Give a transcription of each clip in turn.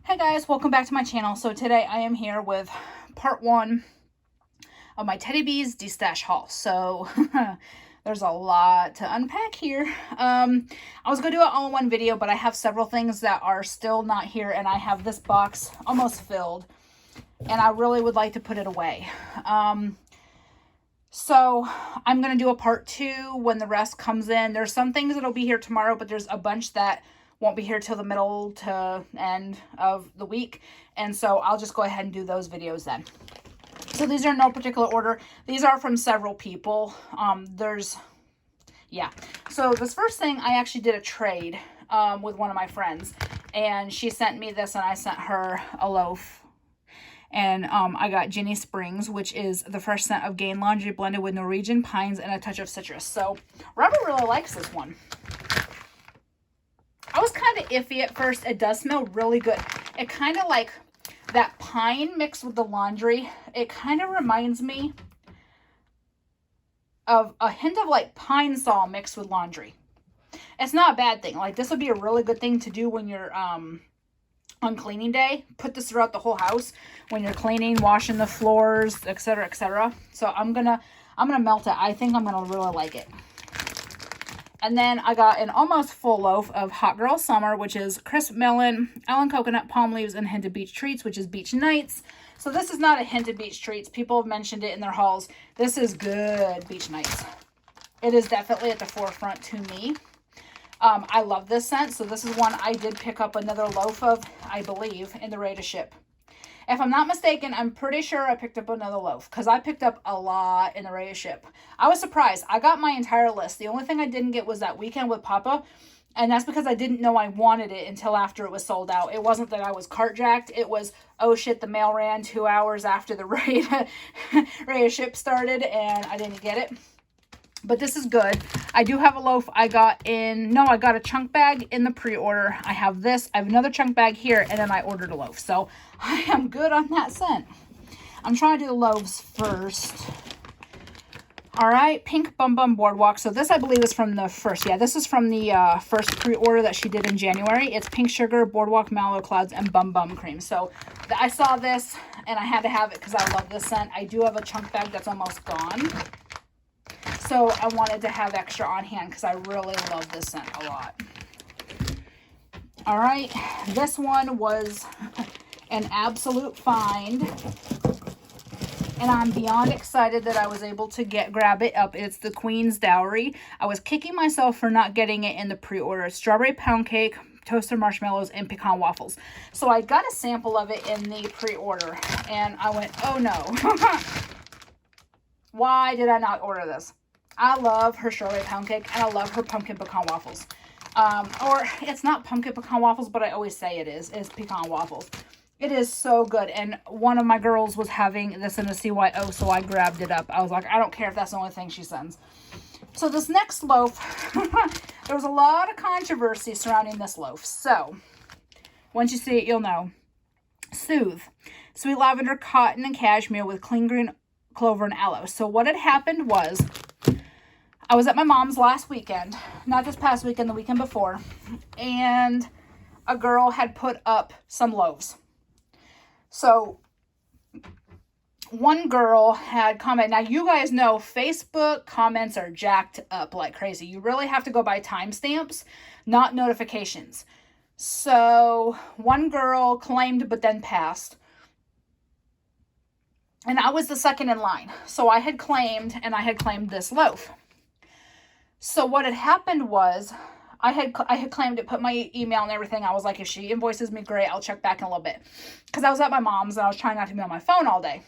Hey guys, welcome back to my channel. So today I am here with part 1 of my Teddy Bees Destash haul. So there's a lot to unpack here. I was going to do it all in one video, but I have several things that are still not here, and I have this box almost filled, and I really would like to put it away. So I'm going to do a part 2 when the rest comes in. There's some things that'll be here tomorrow, but there's a bunch that won't be here till the middle to end of the week. And so I'll just go ahead and do those videos then. So these are in no particular order. These are from several people. So this first thing, I actually did a trade with one of my friends. And she sent me this and I sent her a loaf. And I got Ginny Springs, which is the fresh scent of Gain Laundry blended with Norwegian pines and a touch of citrus. So Robert really likes this one. I was kind of iffy at first. It does smell really good. It kind of like that pine mixed with the laundry. It kind of reminds me of a hint of like pine sol mixed with laundry. It's not a bad thing. Like, this would be a really good thing to do when you're on cleaning day. Put this throughout the whole house when you're cleaning, washing the floors, etc., etc. So I'm gonna melt it. I think I'm gonna really like it. And then I got an almost full loaf of Hot Girl Summer, which is crisp melon, Allen coconut, palm leaves, and Hint of Beach Treats, which is Beach Nights. So this is not a Hint of Beach Treats. People have mentioned it in their hauls. This is good Beach Nights. It is definitely at the forefront to me. I love this scent. So this is one I did pick up another loaf of, I believe, in the ready to ship. If I'm not mistaken, I'm pretty sure I picked up another loaf because I picked up a lot in the ready to ship. I was surprised. I got my entire list. The only thing I didn't get was that Weekend with Papa, and that's because I didn't know I wanted it until after it was sold out. It wasn't that I was cart jacked. It was, oh shit, the mail ran 2 hours after the ready to ship started, and I didn't get it. But this is good. I do have a loaf I got a chunk bag in the pre-order. I have this. I have another chunk bag here, and then I ordered a loaf. So I am good on that scent. I'm trying to do the loaves first. All right, Pink Bum Bum Boardwalk. So this, I believe, is from the first. Yeah, this is from the first pre-order that she did in January. It's Pink Sugar, Boardwalk Mallow Clouds, and Bum Bum Cream. So I saw this, and I had to have it because I love this scent. I do have a chunk bag that's almost gone. So I wanted to have extra on hand because I really love this scent a lot. All right, this one was an absolute find. And I'm beyond excited that I was able to grab it up. It's the Queen's Dowry. I was kicking myself for not getting it in the pre-order. Strawberry pound cake, toasted marshmallows, and pecan waffles. So I got a sample of it in the pre-order. And I went, oh no. Why did I not order this? I love her strawberry pound cake, and I love her pumpkin pecan waffles. Or it's not pumpkin pecan waffles, but I always say it is. It's pecan waffles. It is so good, and one of my girls was having this in a CYO, so I grabbed it up. I was like, I don't care if that's the only thing she sends. So this next loaf, there was a lot of controversy surrounding this loaf. So once you see it, you'll know. Soothe. Sweet lavender, cotton, and cashmere with clean green clover and aloe. So what had happened was, I was at my mom's last weekend, not this past weekend, the weekend before, and a girl had put up some loaves. So one girl had commented. Now, you guys know Facebook comments are jacked up like crazy. You really have to go by timestamps, not notifications. So one girl claimed but then passed. And I was the second in line. So I had claimed, and I had claimed this loaf. So what had happened was, I had claimed it, put my email and everything. I was like, if she invoices me, great, I'll check back in a little bit. Because I was at my mom's, and I was trying not to be on my phone all day.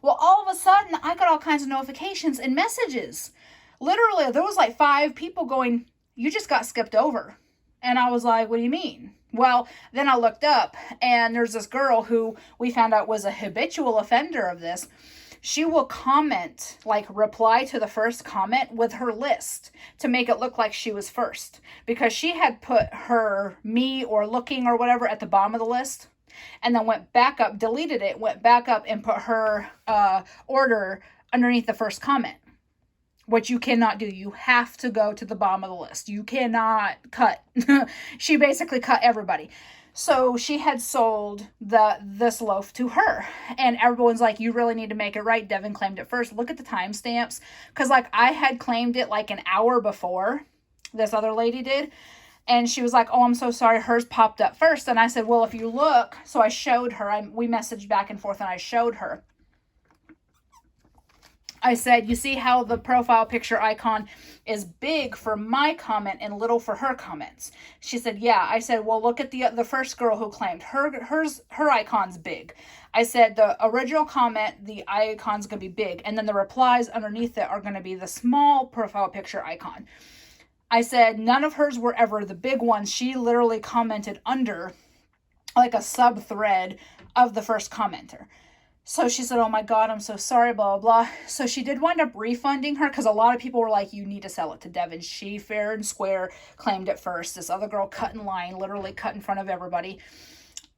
Well, all of a sudden, I got all kinds of notifications and messages. Literally, there was like 5 people going, you just got skipped over. And I was like, what do you mean? Well, then I looked up, and there's this girl who we found out was a habitual offender of this. She will comment, like reply to the first comment with her list to make it look like she was first. Because she had put her, me, or looking or whatever at the bottom of the list. And then went back up, deleted it, went back up and put her order underneath the first comment. which you cannot do. You have to go to the bottom of the list. You cannot cut. She basically cut everybody. So she had sold this loaf to her, and everyone's like, you really need to make it right. Devin claimed it first. Look at the timestamps, because like I had claimed it like an hour before this other lady did, and she was like, oh, I'm so sorry, hers popped up first. And I said, well, if you look, so I showed her, we messaged back and forth, and I showed her. I said, you see how the profile picture icon is big for my comment and little for her comments? She said, yeah. I said, well, look at the first girl who claimed. Her icon's big. I said, the original comment, the icon's going to be big. And then the replies underneath it are going to be the small profile picture icon. I said, none of hers were ever the big ones. She literally commented under like a sub thread of the first commenter. So she said, oh my God, I'm so sorry, blah, blah, blah. So she did wind up refunding her, because a lot of people were like, you need to sell it to Devin. She fair and square claimed it first. This other girl cut in line, literally cut in front of everybody.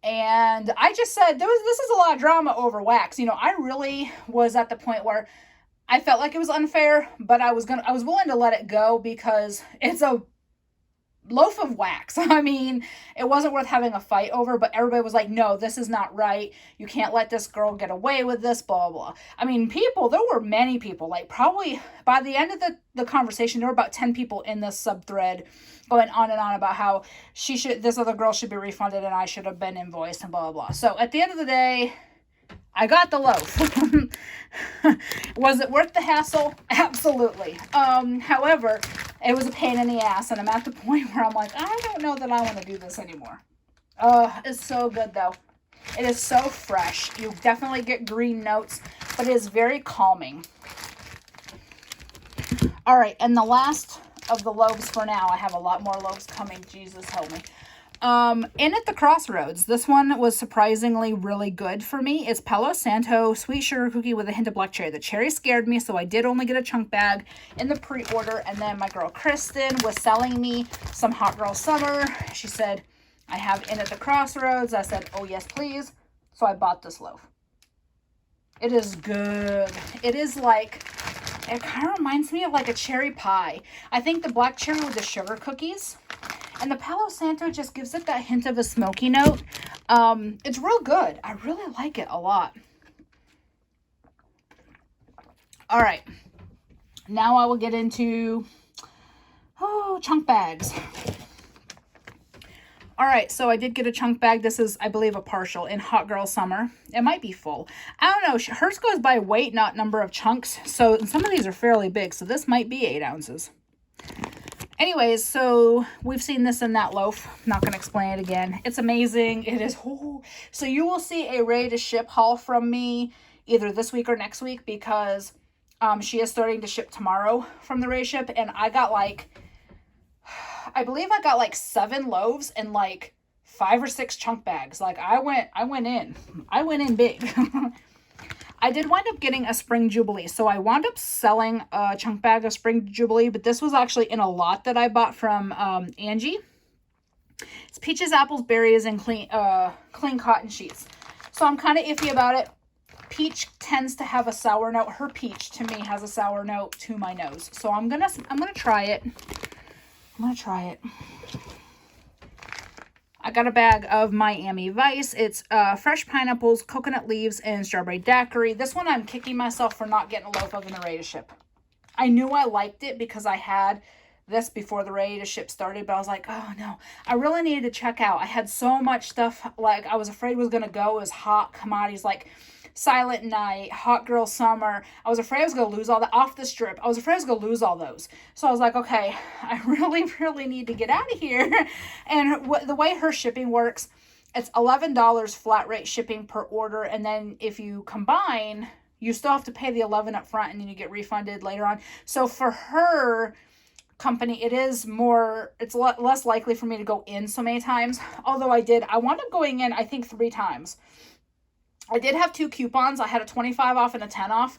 And I just said, this is a lot of drama over wax. You know, I really was at the point where I felt like it was unfair, but I was willing to let it go, because it's a loaf of wax. I mean, it wasn't worth having a fight over, but everybody was like, no, this is not right. You can't let this girl get away with this, blah, blah. I mean, there were many people, like probably by the end of the conversation, there were about 10 people in this subthread going on and on about how this other girl should be refunded and I should have been invoiced and blah, blah, blah. So at the end of the day, I got the loaf. Was it worth the hassle? Absolutely. However, it was a pain in the ass, and I'm at the point where I'm like, I don't know that I want to do this anymore. It's so good though. It is so fresh. You definitely get green notes, but it is very calming. All right, and the last of the loaves for now. I have a lot more loaves coming. Jesus help me. In at the Crossroads, this one was surprisingly really good for me. It's Palo Santo sweet sugar cookie with a hint of black cherry. The cherry scared me, so I did only get a chunk bag in the pre-order. And then my girl Kristen was selling me some Hot Girl Summer. She said, I have in at the Crossroads. I said, oh yes please. So I bought this loaf. It is good. It is like, it kind of reminds me of like a cherry pie. I think the black cherry with the sugar cookies. And the Palo Santo just gives it that hint of a smoky note. It's real good. I really like it a lot. All right. Now I will get into, chunk bags. All right, so I did get a chunk bag. This is, I believe, a partial in Hot Girl Summer. It might be full. I don't know. Hers goes by weight, not number of chunks. So some of these are fairly big. So this might be 8 ounces. Anyways, so we've seen this in that loaf. I'm not going to explain it again. It's amazing. It is. So you will see a ready to ship haul from me either this week or next week, because she is starting to ship tomorrow from the ready to ship. And I got like, I believe I got like 7 loaves and like 5 or 6 chunk bags. Like I went in big. I did wind up getting a Spring Jubilee. So I wound up selling a chunk bag of Spring Jubilee, but this was actually in a lot that I bought from Angie. It's peaches, apples, berries, and clean cotton sheets. So I'm kind of iffy about it. Peach tends to have a sour note. Her peach to me has a sour note to my nose. So I'm gonna try it. I got a bag of Miami Vice. It's fresh pineapples, coconut leaves, and strawberry daiquiri. This one I'm kicking myself for not getting a loaf of in the ready to ship. I knew I liked it because I had this before the ready to ship started, but I was like, oh no, I really needed to check out. I had so much stuff like I was afraid was going to go. It was hot commodities like Silent Night, Hot Girl Summer. I was afraid I was going to lose all that. Off the Strip. I was afraid I was going to lose all those. So I was like, okay, I really need to get out of here. And the way her shipping works, it's $11 flat rate shipping per order. And then if you combine, you still have to pay the $11 up front and then you get refunded later on. So for her company, it is more, it's less likely for me to go in so many times. Although I wound up going in, I think 3 times. I did have 2 coupons. I had a 25 off and a 10 off.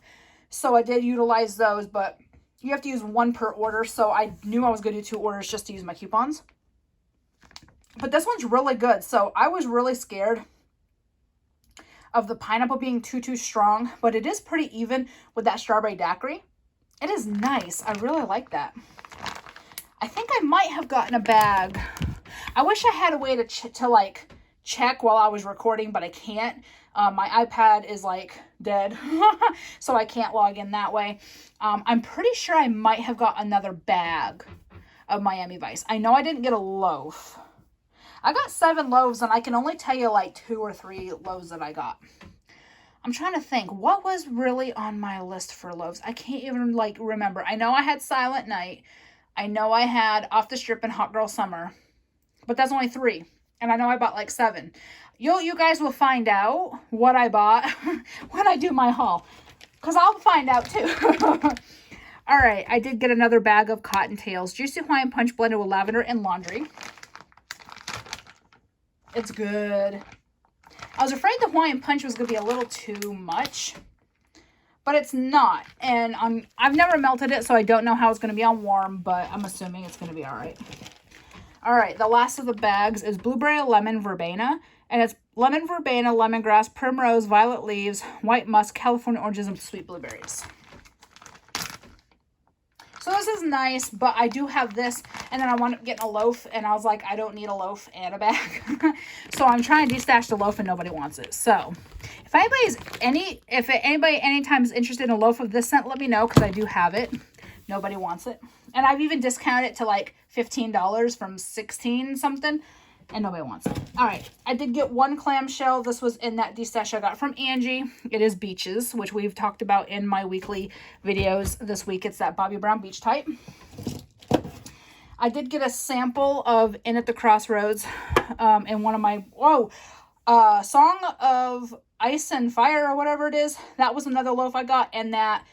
So I did utilize those, but you have to use 1 per order. So I knew I was going to do 2 orders just to use my coupons. But this one's really good. So I was really scared of the pineapple being too strong, but it is pretty even with that strawberry daiquiri. It is nice. I really like that. I think I might have gotten a bag. I wish I had a way to like check while I was recording, but I can't. My iPad is like dead, so I can't log in that way. I'm pretty sure I might have got another bag of Miami Vice. I know I didn't get a loaf. I got 7 loaves, and I can only tell you like 2 or 3 loaves that I got. I'm trying to think, what was really on my list for loaves? I can't even like remember. I know I had Silent Night. I know I had Off the Strip and Hot Girl Summer, but that's only 3. And I know I bought like 7. You guys will find out what I bought when I do my haul, because I'll find out too. All right, I did get another bag of Cottontails Juicy Hawaiian Punch blended with lavender and laundry. It's good. I was afraid the Hawaiian Punch was going to be a little too much, but it's not. And I've never melted it, so I don't know how it's going to be on warm, but I'm assuming it's going to be all right. All right, the last of the bags is Blueberry Lemon Verbena, and it's lemon verbena, lemongrass, primrose, violet leaves, white musk, California oranges, and sweet blueberries. So this is nice, but I do have this, and then I wound up getting a loaf, and I was like, I don't need a loaf and a bag. So I'm trying to destash the loaf, and nobody wants it. So if anybody anytime is interested in a loaf of this scent, let me know, because I do have it. Nobody wants it. And I've even discounted it to like $15 from $16 something, and nobody wants it. All right, I did get 1 clamshell. This was in that destash I got from Angie. It is Beaches, which we've talked about in my weekly videos this week. It's that Bobbi Brown Beach type. I did get a sample of In at the Crossroads in one of my, Song of Ice and Fire or whatever it is. That was another loaf I got, and that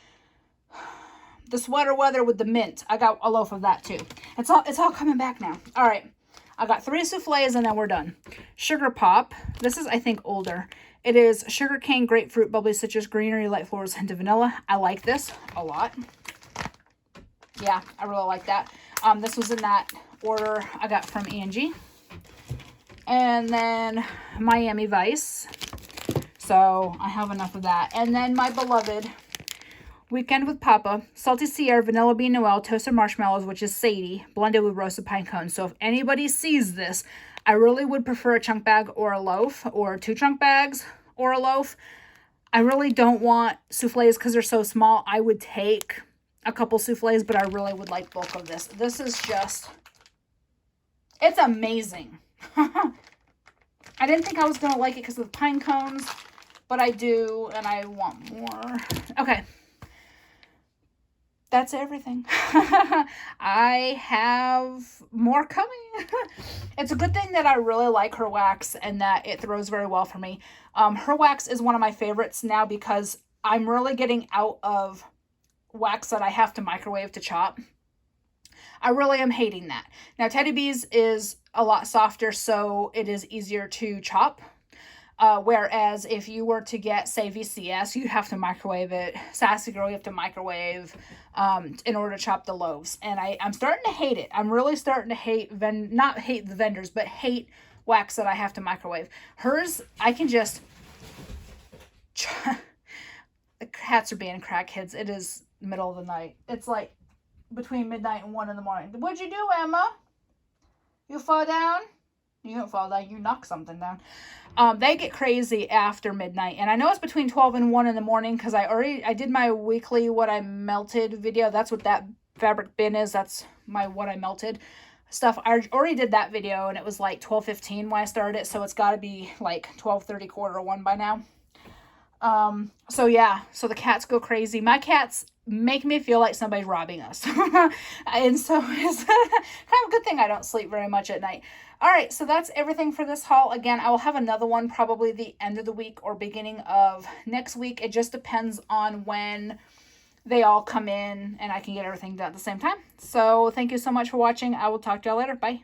the Sweater Weather with the mint. I got a loaf of that too. It's all coming back now. All right. I got 3 souffles, and then we're done. Sugar Pop. This is, I think, older. It is sugar cane, grapefruit, bubbly citrus, greenery, light florals, hint of vanilla. I like this a lot. Yeah, I really like that. This was in that order I got from Angie. And then Miami Vice. So I have enough of that. And then my beloved Weekend with Papa, Salty Sierra, Vanilla Bean Noel, Toasted Marshmallows, which is Sadie, blended with roasted pine cones. So if anybody sees this, I really would prefer a chunk bag or a loaf, or 2 chunk bags or a loaf. I really don't want souffles because they're so small. I would take a couple souffles, but I really would like bulk of this. This is just, it's amazing. I didn't think I was going to like it because of the pine cones, but I do, and I want more. Okay. That's everything. I have more coming. It's a good thing that I really like her wax and that it throws very well for me. Her wax is one of my favorites now because I'm really getting out of wax that I have to microwave to chop. I really am hating that. Now, Teddy B's is a lot softer, so it is easier to chop. Whereas if you were to get, say, VCS, you have to microwave it. Sassy Girl, you have to microwave in order to chop the loaves. And I'm starting to hate it. I'm really starting to hate, not hate the vendors, but hate wax that I have to microwave. Hers, I can just, the cats are being crackheads. It is middle of the night. It's like between midnight and 1 in the morning. What'd you do, Emma? You fall down? You don't fall down, you knock something down. They get crazy after midnight. And I know it's between 12 and 1 in the morning because I did my weekly what I melted video. That's what that fabric bin is. That's my what I melted stuff. I already did that video, and it was like 12:15 when I started it. So it's got to be like 12:30, 12:45 by now. So yeah, so the cats go crazy. My cats make me feel like somebody's robbing us. And so it's kind of a good thing I don't sleep very much at night. All right, so that's everything for this haul. Again, I will have another one probably the end of the week or beginning of next week. It just depends on when they all come in and I can get everything done at the same time. So thank you so much for watching. I will talk to y'all later. Bye.